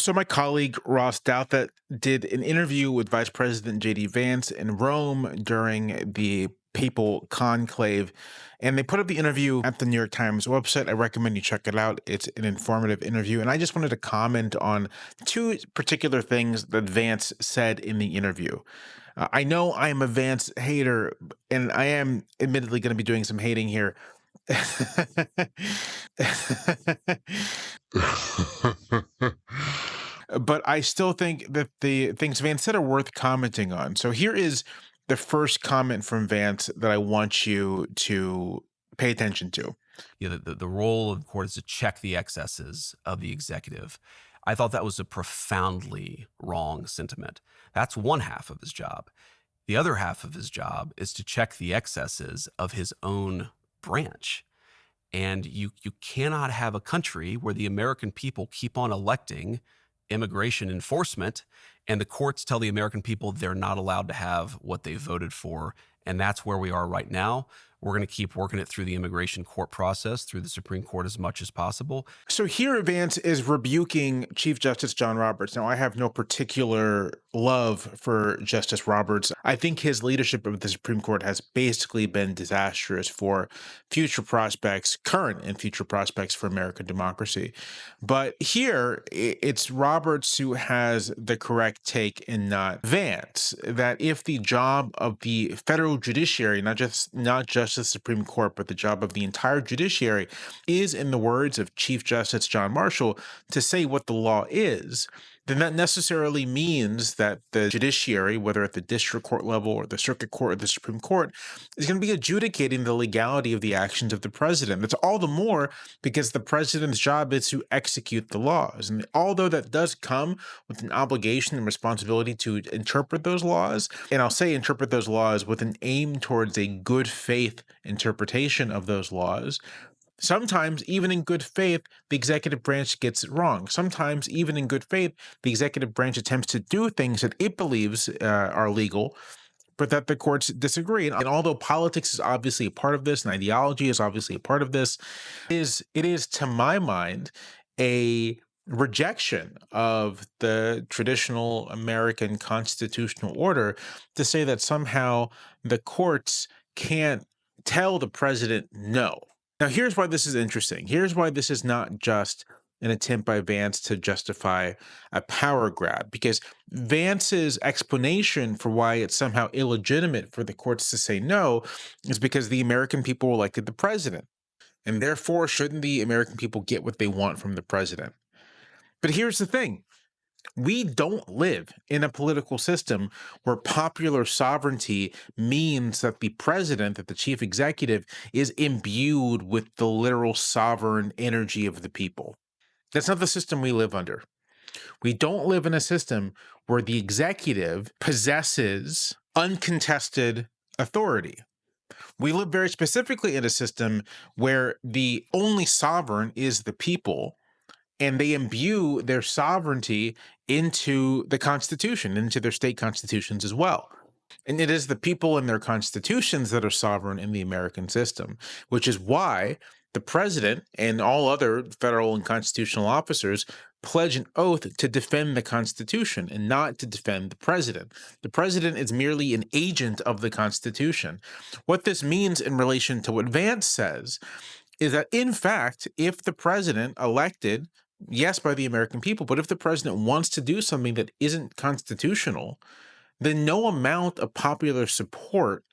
So my colleague Ross Douthat did an interview with Vice President JD Vance in Rome during the papal conclave, and they put up the interview at the New York Times website. I recommend you check it out. It's an informative interview, and I just wanted to comment on two particular things that Vance said in the interview. I know I am a Vance hater, and I am admittedly going to be doing some hating here. But I still think that the things Vance said are worth commenting on. So here is the first comment from Vance that I want you to pay attention to. The role of the court is to check the excesses of the executive. I thought that was a profoundly wrong sentiment. That's one half of his job. The other half of his job is to check the excesses of his own branch. And you cannot have a country where the American people keep on electing immigration enforcement and the courts tell the American people they're not allowed to have what they voted for. And that's where we are right now. We're going to keep working it through the immigration court process, through the Supreme Court as much as possible. So here Vance is rebuking Chief Justice John Roberts. Now, I have no particular love for Justice Roberts. I think his leadership of the Supreme Court has basically been disastrous for future prospects, current and future prospects for American democracy. But here, it's Roberts who has the correct take and not Vance, that if the job of the federal judiciary, not just the Supreme Court, but the job of the entire judiciary is, in the words of Chief Justice John Marshall, to say what the law is, then that necessarily means that the judiciary, whether at the district court level or the circuit court or the Supreme Court, is going to be adjudicating the legality of the actions of the president. That's all the more because the president's job is to execute the laws. And although that does come with an obligation and responsibility to interpret those laws, and I'll say interpret those laws with an aim towards a good faith interpretation of those laws, sometimes, even in good faith, the executive branch gets it wrong. Sometimes, even in good faith, the executive branch attempts to do things that it believes are legal, but that the courts disagree. And although politics is obviously a part of this, and ideology is obviously a part of this, it is to my mind a rejection of the traditional American constitutional order to say that somehow the courts can't tell the president no. Now, here's why this is interesting. Here's why this is not just an attempt by Vance to justify a power grab, because Vance's explanation for why it's somehow illegitimate for the courts to say no is because the American people elected the president. And therefore, shouldn't the American people get what they want from the president? But here's the thing. We don't live in a political system where popular sovereignty means that the president, that the chief executive, is imbued with the literal sovereign energy of the people. That's not the system we live under. We don't live in a system where the executive possesses uncontested authority. We live very specifically in a system where the only sovereign is the people, and they imbue their sovereignty into the Constitution, into their state constitutions as well. And it is the people and their constitutions that are sovereign in the American system, which is why the president and all other federal and constitutional officers pledge an oath to defend the Constitution and not to defend the president. The president is merely an agent of the Constitution. What this means in relation to what Vance says is that, in fact, if the president elected, yes, by the American people, but if the president wants to do something that isn't constitutional, then no amount of popular support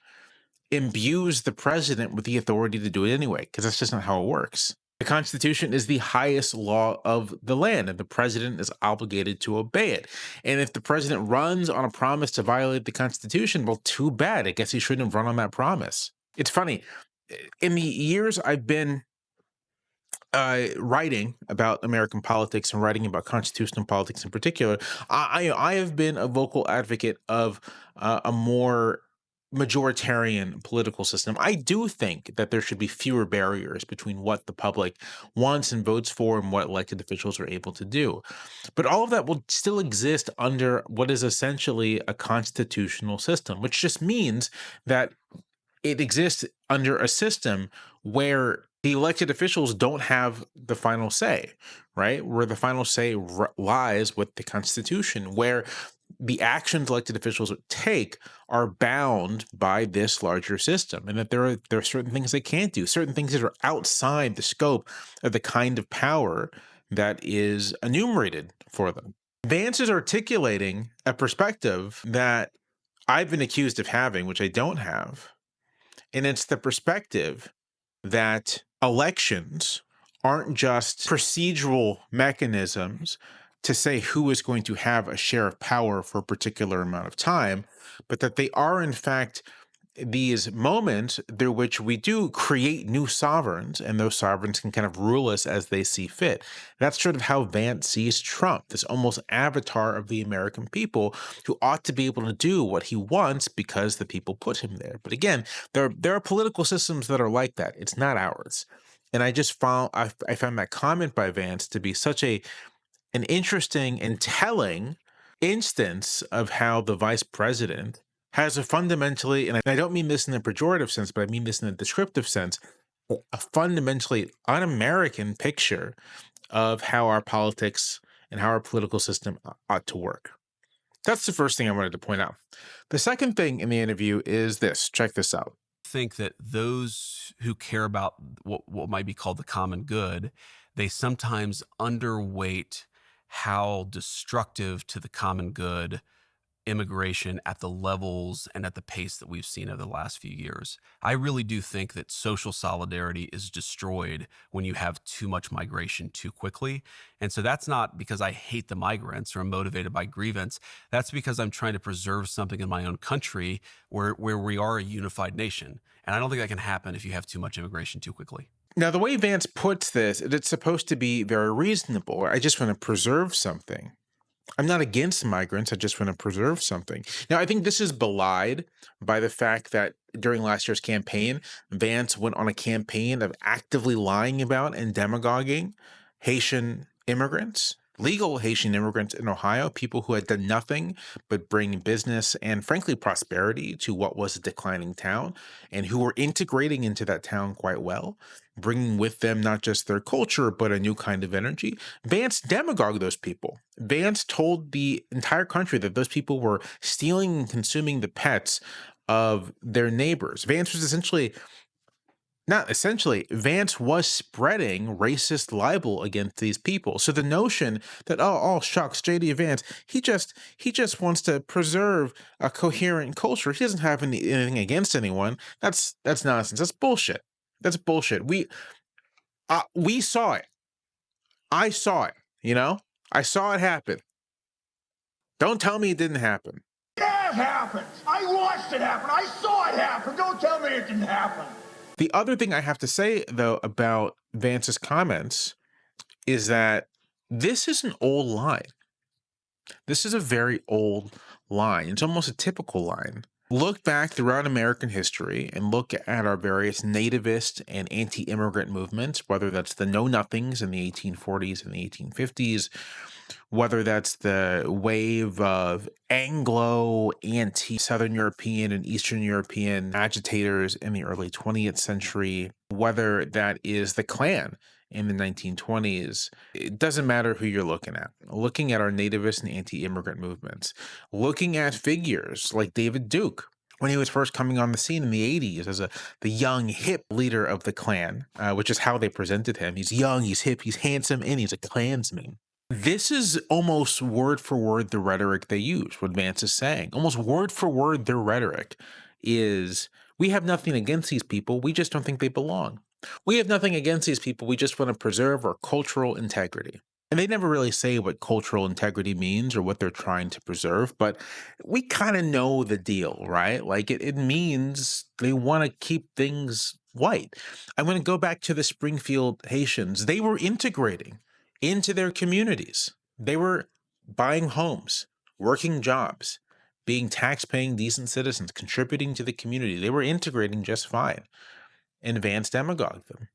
imbues the president with the authority to do it anyway, because that's just not how it works. The Constitution is the highest law of the land, and the president is obligated to obey it. And if the president runs on a promise to violate the Constitution, well, too bad. I guess he shouldn't have run on that promise. It's funny. In the years I've been writing about American politics and writing about constitutional politics in particular, I have been a vocal advocate of a more majoritarian political system. I do think that there should be fewer barriers between what the public wants and votes for and what elected officials are able to do. But all of that will still exist under what is essentially a constitutional system, which just means that it exists under a system where The elected officials don't have the final say, right? Where the final say lies with the Constitution, where the actions elected officials take are bound by this larger system, and that there are certain things they can't do, certain things that are outside the scope of the kind of power that is enumerated for them. Vance is articulating a perspective that I've been accused of having, which I don't have, and it's the perspective that elections aren't just procedural mechanisms to say who is going to have a share of power for a particular amount of time, but that they are, in fact, these moments through which we do create new sovereigns, and those sovereigns can kind of rule us as they see fit. That's sort of how Vance sees Trump, this almost avatar of the American people who ought to be able to do what he wants because the people put him there. But again, there are political systems that are like that. It's not ours. And I found that comment by Vance to be such an interesting and telling instance of how the vice president has a fundamentally, and I don't mean this in a pejorative sense, but I mean this in a descriptive sense, a fundamentally un-American picture of how our politics and how our political system ought to work. That's the first thing I wanted to point out. The second thing in the interview is this. Check this out. Think that those who care about what might be called the common good, they sometimes underweight how destructive to the common good immigration at the levels and at the pace that we've seen over the last few years. I really do think that social solidarity is destroyed when you have too much migration too quickly. And so that's not because I hate the migrants or I'm motivated by grievance. That's because I'm trying to preserve something in my own country where we are a unified nation. And I don't think that can happen if you have too much immigration too quickly. Now, the way Vance puts this, it's supposed to be very reasonable. I just want to preserve something. I'm not against migrants. I just want to preserve something. Now, I think this is belied by the fact that during last year's campaign, Vance went on a campaign of actively lying about and demagoguing Haitian immigrants, legal Haitian immigrants in Ohio, people who had done nothing but bring business and, frankly, prosperity to what was a declining town, and who were integrating into that town quite well, bringing with them not just their culture, but a new kind of energy. Vance demagogued those people. Vance told the entire country that those people were stealing and consuming the pets of their neighbors. Vance was spreading racist libel against these people. So the notion that, oh shucks, JD Vance, he just wants to preserve a coherent culture. He doesn't have anything against anyone. That's nonsense. That's bullshit. That's bullshit. We saw it. I saw it, I saw it happen. Don't tell me it didn't happen. It happened. I watched it happen. I saw it happen. Don't tell me it didn't happen. The other thing I have to say, though, about Vance's comments is that this is an old line. This is a very old line. It's almost a typical line. Look back throughout American history and look at our various nativist and anti-immigrant movements, whether that's the Know-Nothings in the 1840s and the 1850s, whether that's the wave of Anglo, anti-Southern European and Eastern European agitators in the early 20th century, whether that is the Klan in the 1920s. It doesn't matter who you're looking at. Looking at our nativist and anti-immigrant movements, looking at figures like David Duke, when he was first coming on the scene in the 80s as the young, hip leader of the Klan, which is how they presented him. He's young, he's hip, he's handsome, and he's a Klansman. This is almost word for word the rhetoric they use, what Vance is saying. Almost word for word, their rhetoric is, we have nothing against these people, we just don't think they belong. We have nothing against these people, we just want to preserve our cultural integrity. And they never really say what cultural integrity means or what they're trying to preserve, but we kind of know the deal, right? Like it means they want to keep things white. I'm going to go back to the Springfield Haitians. They were integrating into their communities. They were buying homes, working jobs, being tax-paying decent citizens, contributing to the community. They were integrating just fine. And Vance demagogued them.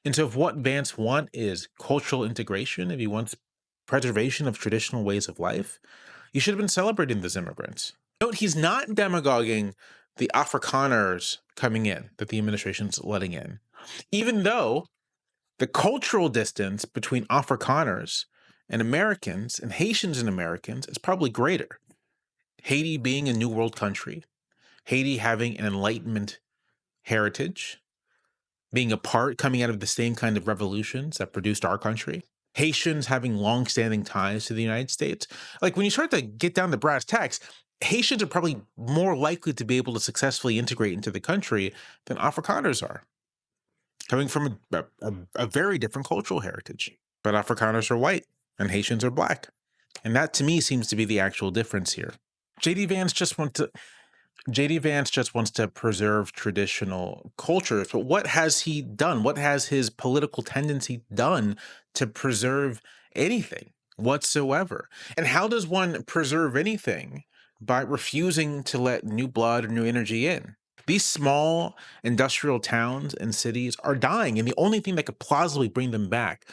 And so if what Vance wants is cultural integration, if he wants preservation of traditional ways of life, you should have been celebrating those immigrants. Note, he's not demagoguing the Afrikaners coming in that the administration's letting in, even though the cultural distance between Afrikaners and Americans and Haitians and Americans is probably greater. Haiti being a New World country, Haiti having an Enlightenment heritage, being a part, coming out of the same kind of revolutions that produced our country. Haitians having long-standing ties to the United States. Like when you start to get down to brass tacks, Haitians are probably more likely to be able to successfully integrate into the country than Afrikaners are, coming from a very different cultural heritage. But Afrikaners are white and Haitians are black. And that to me seems to be the actual difference here. JD Vance just wants to JD Vance just wants to preserve traditional cultures, but what has he done? What has his political tendency done to preserve anything whatsoever? And how does one preserve anything by refusing to let new blood or new energy in? These small industrial towns and cities are dying, and the only thing that could plausibly bring them back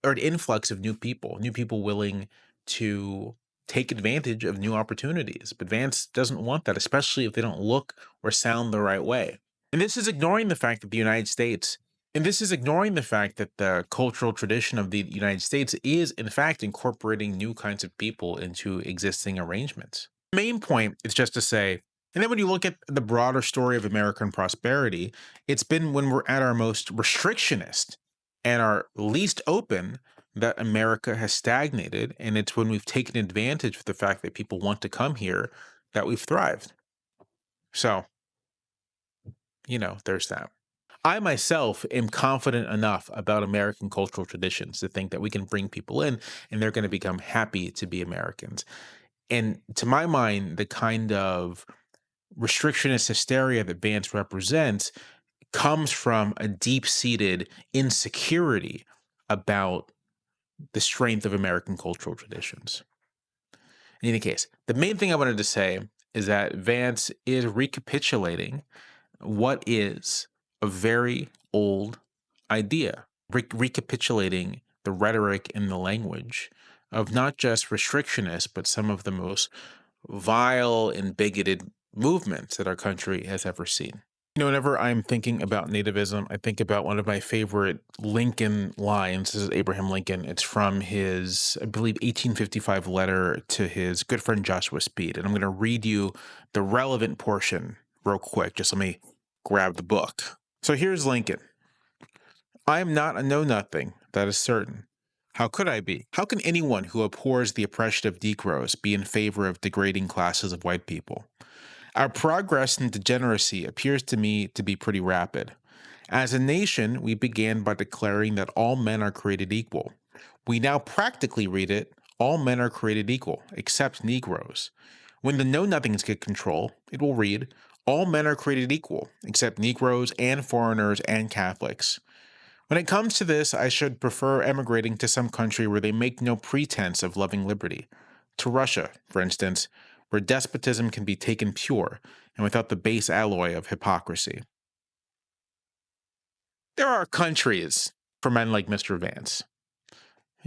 are an influx of new people willing to take advantage of new opportunities. But Vance doesn't want that, especially if they don't look or sound the right way. And this is ignoring the fact that the United States, and this is ignoring the fact that the cultural tradition of the United States is, in fact, incorporating new kinds of people into existing arrangements. The main point is just to say, and then when you look at the broader story of American prosperity, it's been when we're at our most restrictionist and our least open that America has stagnated, and it's when we've taken advantage of the fact that people want to come here that we've thrived. So, there's that. I myself am confident enough about American cultural traditions to think that we can bring people in and they're going to become happy to be Americans. And to my mind, the kind of restrictionist hysteria that Vance represents comes from a deep-seated insecurity about the strength of American cultural traditions. In any case, the main thing I wanted to say is that Vance is recapitulating what is a very old idea, recapitulating the rhetoric and the language of not just restrictionists, but some of the most vile and bigoted movements that our country has ever seen. Whenever I'm thinking about nativism, I think about one of my favorite Lincoln lines. This is Abraham Lincoln. It's from his, I believe, 1855 letter to his good friend Joshua Speed. And I'm going to read you the relevant portion real quick. Just let me grab the book. So here's Lincoln. I am not a know-nothing, that is certain. How could I be? How can anyone who abhors the oppression of Negroes be in favor of degrading classes of white people? Our progress in degeneracy appears to me to be pretty rapid. As a nation, we began by declaring that all men are created equal. We now practically read it, all men are created equal, except Negroes. When the know-nothings get control, it will read, all men are created equal, except Negroes and foreigners and Catholics. When it comes to this, I should prefer emigrating to some country where they make no pretense of loving liberty. To Russia, for instance, where despotism can be taken pure and without the base alloy of hypocrisy. There are countries for men like Mr. Vance.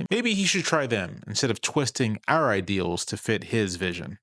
Maybe he should try them instead of twisting our ideals to fit his vision.